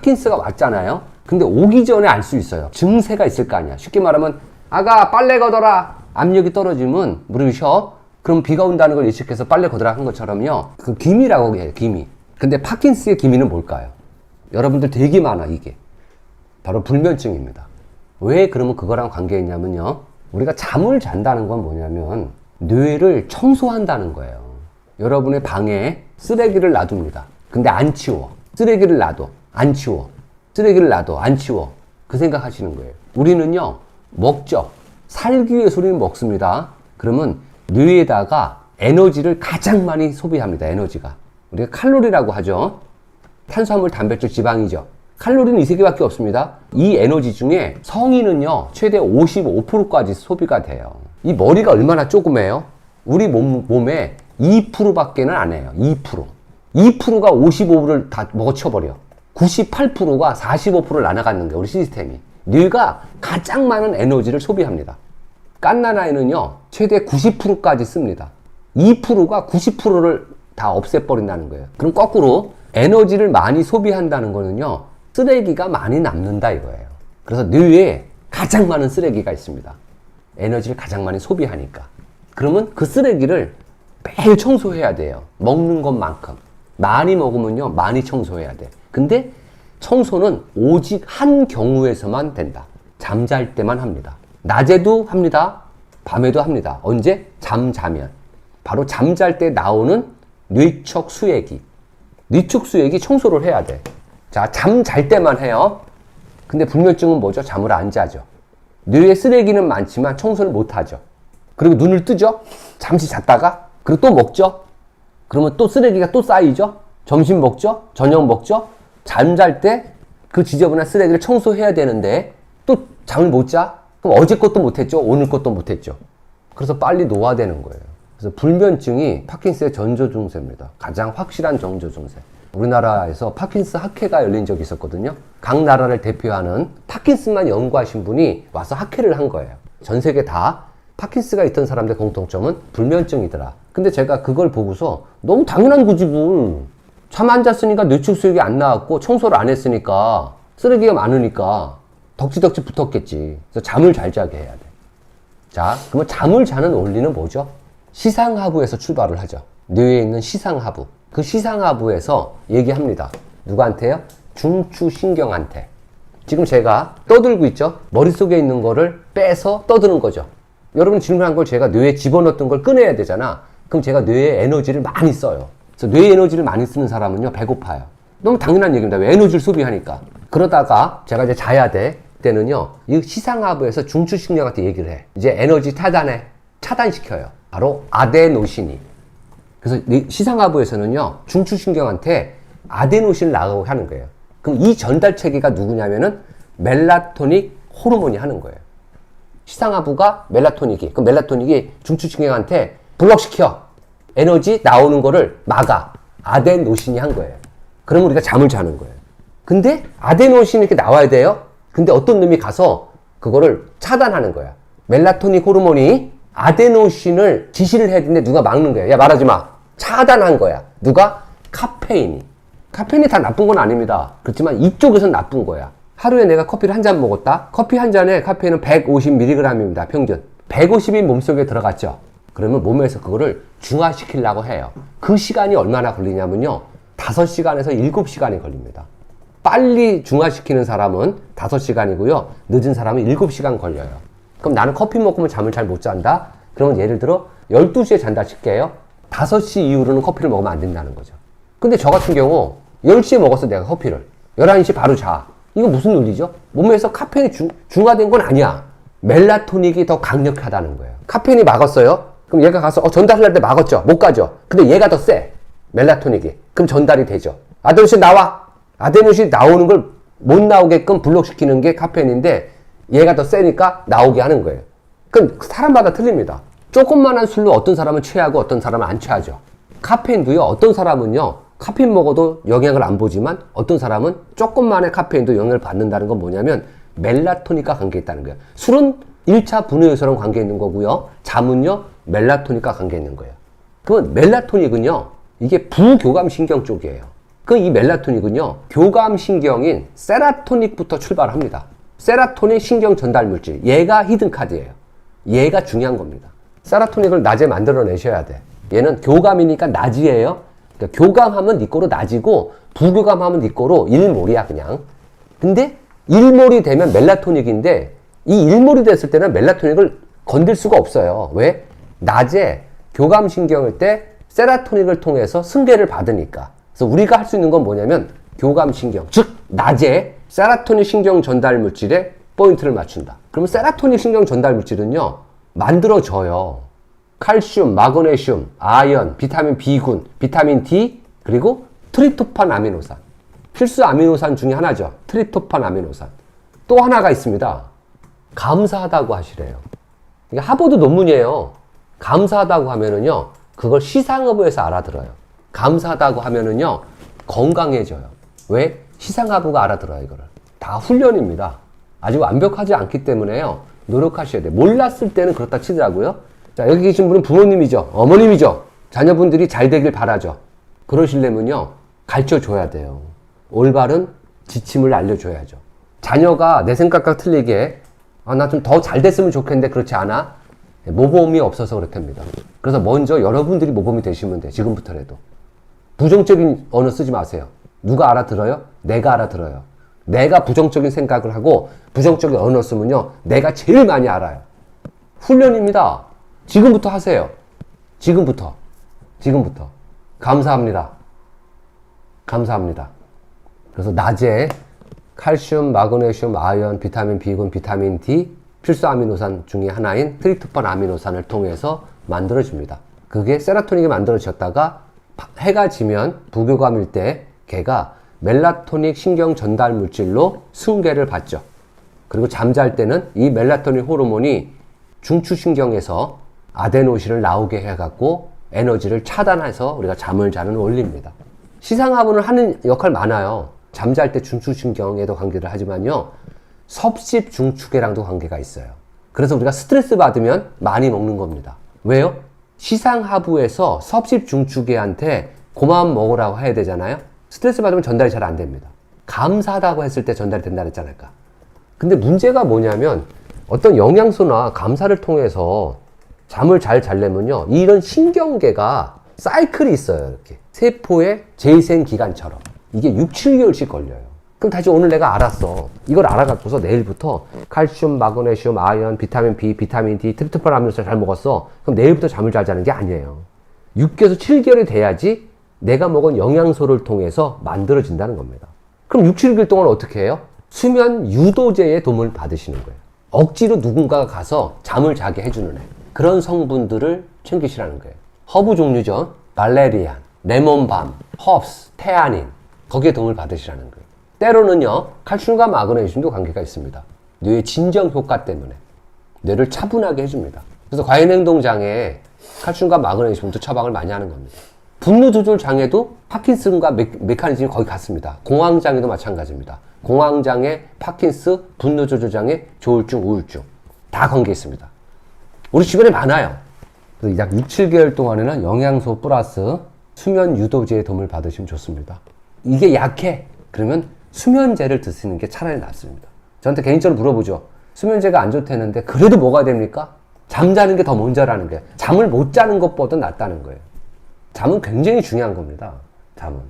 파킨스가 왔잖아요. 근데 오기 전에 알 수 있어요. 증세가 있을 거 아니야. 쉽게 말하면 아가 빨래 걷어라. 압력이 떨어지면 무릎이 쉬어. 그럼 비가 온다는 걸 예측해서 빨래 걷어라 한 것처럼요. 그 기미라고 해요. 기미. 근데 파킨스의 기미는 뭘까요? 여러분들 되게 많아 이게. 바로 불면증입니다. 왜 그러면 그거랑 관계 있냐면요. 우리가 잠을 잔다는 건 뭐냐면 뇌를 청소한다는 거예요. 여러분의 방에 쓰레기를 놔둡니다. 근데 안 치워. 쓰레기를 놔둬. 안 치워. 쓰레기를 놔둬. 안 치워. 그 생각 하시는 거예요. 우리는요, 먹죠. 살기 위해서 우리는 먹습니다. 그러면 뇌에다가 에너지를 가장 많이 소비합니다. 에너지가. 우리가 칼로리라고 하죠. 탄수화물, 단백질, 지방이죠. 칼로리는 이 세 개밖에 없습니다. 이 에너지 중에 성인은요, 최대 55%까지 소비가 돼요. 이 머리가 얼마나 조그매요? 우리 몸에 2%밖에는 안 해요. 2%. 2%가 55%를 다 먹어치워버려. 98%가 45%를 나눠갖는 게 우리 시스템이. 뇌가 가장 많은 에너지를 소비합니다. 갓난아이는요, 최대 90%까지 씁니다. 2%가 90%를 다 없애버린다는 거예요. 그럼 거꾸로 에너지를 많이 소비한다는 거는요, 쓰레기가 많이 남는다 이거예요. 그래서 뇌에 가장 많은 쓰레기가 있습니다. 에너지를 가장 많이 소비하니까. 그러면 그 쓰레기를 매일 청소해야 돼요. 먹는 것만큼. 많이 먹으면요, 많이 청소해야 돼. 근데 청소는 오직 한 경우에서만 된다. 잠잘 때만 합니다. 낮에도 합니다. 밤에도 합니다. 언제? 잠자면. 바로 잠잘 때 나오는 뇌척 수액이. 뇌척 수액이 청소를 해야 돼. 자, 잠잘 때만 해요. 근데 불면증은 뭐죠? 잠을 안 자죠. 뇌에 쓰레기는 많지만 청소를 못 하죠. 그리고 눈을 뜨죠? 잠시 잤다가, 그리고 또 먹죠? 그러면 또 쓰레기가 또 쌓이죠? 점심 먹죠? 저녁 먹죠? 잠잘 때 그 지저분한 쓰레기를 청소해야 되는데 또 잠을 못 자? 그럼 어제 것도 못 했죠? 오늘 것도 못 했죠? 그래서 빨리 노화되는 거예요. 그래서 불면증이 파킨스의 전조 증세입니다. 가장 확실한 전조 증세. 우리나라에서 파킨스 학회가 열린 적이 있었거든요. 각 나라를 대표하는 파킨스만 연구하신 분이 와서 학회를 한 거예요. 전 세계 다 파킨스가 있던 사람들의 공통점은 불면증이더라. 근데 제가 그걸 보고서 너무 당연한 거지 뭘. 잠 안 잤으니까 뇌축 수액이 안 나왔고 청소를 안 했으니까 쓰레기가 많으니까 덕지덕지 붙었겠지. 그래서 잠을 잘 자게 해야 돼. 자, 그러면 잠을 자는 원리는 뭐죠? 시상하부에서 출발을 하죠. 뇌에 있는 시상하부. 그 시상하부에서 얘기합니다. 누구한테요? 중추신경한테. 지금 제가 떠들고 있죠? 머릿속에 있는 거를 빼서 떠드는 거죠. 여러분 질문한 걸 제가 뇌에 집어넣었던 걸 꺼내야 되잖아. 그럼 제가 뇌에 에너지를 많이 써요. 그래서 뇌에 에너지를 많이 쓰는 사람은요, 배고파요. 너무 당연한 얘기입니다. 왜? 에너지를 소비하니까. 그러다가 제가 이제 자야 돼. 때는요, 이 시상하부에서 중추신경한테 얘기를 해. 이제 에너지 차단시켜요. 바로 아데노신이. 그래서 시상하부에서는요, 중추신경한테 아데노신을 나가고 하는 거예요. 그럼 이 전달 체계가 누구냐면은 멜라토닉 호르몬이 하는 거예요. 시상하부가 멜라토닉이. 그럼 멜라토닉이 중추신경한테 블럭시켜. 에너지 나오는 거를 막아. 아데노신이 한 거예요. 그러면 우리가 잠을 자는 거예요. 근데 아데노신이 이렇게 나와야 돼요. 근데 어떤 놈이 가서 그거를 차단하는 거야. 멜라토닉 호르몬이 아데노신을 지시를 해야 되는데 누가 막는 거야. 야, 말하지 마. 차단한 거야. 누가? 카페인이. 카페인이 다 나쁜 건 아닙니다. 그렇지만 이쪽에선 나쁜 거야. 하루에 내가 커피를 한 잔 먹었다. 커피 한 잔에 카페인은 150mg입니다. 평균. 150이 몸속에 들어갔죠. 그러면 몸에서 그거를 중화시키려고 해요. 그 시간이 얼마나 걸리냐면요. 5시간에서 7시간이 걸립니다. 빨리 중화시키는 사람은 5시간이고요. 늦은 사람은 7시간 걸려요. 그럼 나는 커피 먹으면 잠을 잘 못 잔다? 그러면 예를 들어 12시에 잔다 칠게요. 5시 이후로는 커피를 먹으면 안 된다는 거죠. 근데 저 같은 경우 10시에 먹었어 내가 커피를. 11시 바로 자. 이거 무슨 논리죠? 몸에서 카페인이 중화된 건 아니야. 멜라토닉이 더 강력하다는 거예요. 카페인이 막았어요. 그럼 얘가 가서 전달할 때 막았죠. 못 가죠. 근데 얘가 더 세. 멜라토닉이. 그럼 전달이 되죠. 아데노신 나와. 아데노신이 나오는 걸 못 나오게끔 블록시키는 게 카페인인데 얘가 더 세니까 나오게 하는 거예요. 그럼 사람마다 틀립니다. 조금만한 술로 어떤 사람은 취하고 어떤 사람은 안 취하죠. 카페인도요. 어떤 사람은요. 카페인 먹어도 영향을 안 보지만 어떤 사람은 조금만의 카페인도 영향을 받는다는 건 뭐냐면 멜라토닉과 관계 있다는 거예요. 술은 1차 분해효소랑 관계 있는 거고요. 잠은요. 멜라토닉과 관계 있는 거예요. 그러면 멜라토닉은요. 이게 부교감 신경 쪽이에요. 그 이 멜라토닌은요, 교감신경인 세라토닌부터 출발합니다. 세라토닌 신경 전달 물질. 얘가 히든카드예요. 얘가 중요한 겁니다. 세라토닌을 낮에 만들어내셔야 돼. 얘는 교감이니까 낮이에요. 그러니까 교감하면 네 거로 낮이고 부교감하면 네 거로 일몰이야 그냥. 근데 일몰이 되면 멜라토닉인데 이 일몰이 됐을 때는 멜라토닉을 건들 수가 없어요. 왜? 낮에 교감신경일 때 세라토닉을 통해서 승계를 받으니까. 그래서 우리가 할 수 있는 건 뭐냐면 교감신경, 즉 낮에 세라토닌 신경 전달 물질에 포인트를 맞춘다. 그러면 세라토닌 신경 전달 물질은요, 만들어져요. 칼슘, 마그네슘, 아연, 비타민 B군, 비타민 D, 그리고 트립토판 아미노산. 필수 아미노산 중에 하나죠. 트립토판 아미노산. 또 하나가 있습니다. 감사하다고 하시래요. 이게 하버드 논문이에요. 감사하다고 하면은요, 그걸 시상하부에서 알아들어요. 감사하다고 하면은요, 건강해져요. 왜? 시상하부가 알아들어요, 이거를. 다 훈련입니다. 아직 완벽하지 않기 때문에요, 노력하셔야 돼요. 몰랐을 때는 그렇다 치더라고요. 자, 여기 계신 분은 부모님이죠. 어머님이죠. 자녀분들이 잘 되길 바라죠. 그러시려면요, 가르쳐 줘야 돼요. 올바른 지침을 알려줘야죠. 자녀가 내 생각과 틀리게, 나 좀 더 잘 됐으면 좋겠는데 그렇지 않아? 모범이 없어서 그렇답니다. 그래서 먼저 여러분들이 모범이 되시면 돼. 지금부터라도. 부정적인 언어 쓰지 마세요. 누가 알아들어요? 내가 알아들어요. 내가 부정적인 생각을 하고 부정적인 언어 쓰면요, 내가 제일 많이 알아요. 훈련입니다. 지금부터 하세요. 지금부터. 감사합니다. 감사합니다. 그래서 낮에 칼슘, 마그네슘, 아연, 비타민 B군, 비타민 D, 필수 아미노산 중에 하나인 트립토판 아미노산을 통해서 만들어집니다. 그게 세라토닌이 만들어졌다가 해가 지면 부교감일 때 걔가 멜라토닉 신경 전달 물질로 승계를 받죠. 그리고 잠잘 때는 이 멜라토닌 호르몬이 중추신경에서 아데노신을 나오게 해갖고 에너지를 차단해서 우리가 잠을 자는 원리입니다. 시상하부는 하는 역할 많아요. 잠잘 때 중추신경에도 관계를 하지만요, 섭식 중추계랑도 관계가 있어요. 그래서 우리가 스트레스 받으면 많이 먹는 겁니다. 왜요? 시상하부에서 섭식 중추계한테 고마움 먹으라고 해야 되잖아요. 스트레스 받으면 전달이 잘 안 됩니다. 감사하다고 했을 때 전달이 된다 그랬잖아요. 근데 문제가 뭐냐면 어떤 영양소나 감사를 통해서 잠을 잘 자려면요, 이런 신경계가 사이클이 있어요. 이렇게 세포의 재생 기간처럼 이게 6, 7개월씩 걸려요. 그럼 다시 오늘 내가 알았어. 이걸 알아갖고서 내일부터 칼슘, 마그네슘, 아연, 비타민 B, 비타민 D, 트립토판 아미노산 잘 먹었어. 그럼 내일부터 잠을 잘 자는 게 아니에요. 6개에서 7개월이 돼야지 내가 먹은 영양소를 통해서 만들어진다는 겁니다. 그럼 6, 7개월 동안 어떻게 해요? 수면 유도제의 도움을 받으시는 거예요. 억지로 누군가가 가서 잠을 자게 해주는 애. 그런 성분들을 챙기시라는 거예요. 허브 종류죠. 발레리안, 레몬밤, 헙스, 테아닌. 거기에 도움을 받으시라는 거예요. 때로는요, 칼슘과 마그네슘도 관계가 있습니다. 뇌의 진정 효과 때문에 뇌를 차분하게 해줍니다. 그래서 과잉행동장애 칼슘과 마그네슘도 처방을 많이 하는 겁니다. 분노 조절 장애도 파킨슨과 메커니즘이 거의 같습니다. 공황장애도 마찬가지입니다. 공황장애, 파킨스, 분노 조절 장애, 조울증, 우울증 다 관계 있습니다. 우리 주변에 많아요. 그래서 약 6, 7개월 동안에는 영양소 플러스 수면 유도제의 도움을 받으시면 좋습니다. 이게 약해. 그러면 수면제를 드시는 게 차라리 낫습니다. 저한테 개인적으로 물어보죠. 수면제가 안 좋다는데 그래도 뭐가 됩니까? 잠자는 게 더 먼저라는 거예요. 잠을 못 자는 것보다 낫다는 거예요. 잠은 굉장히 중요한 겁니다. 잠은.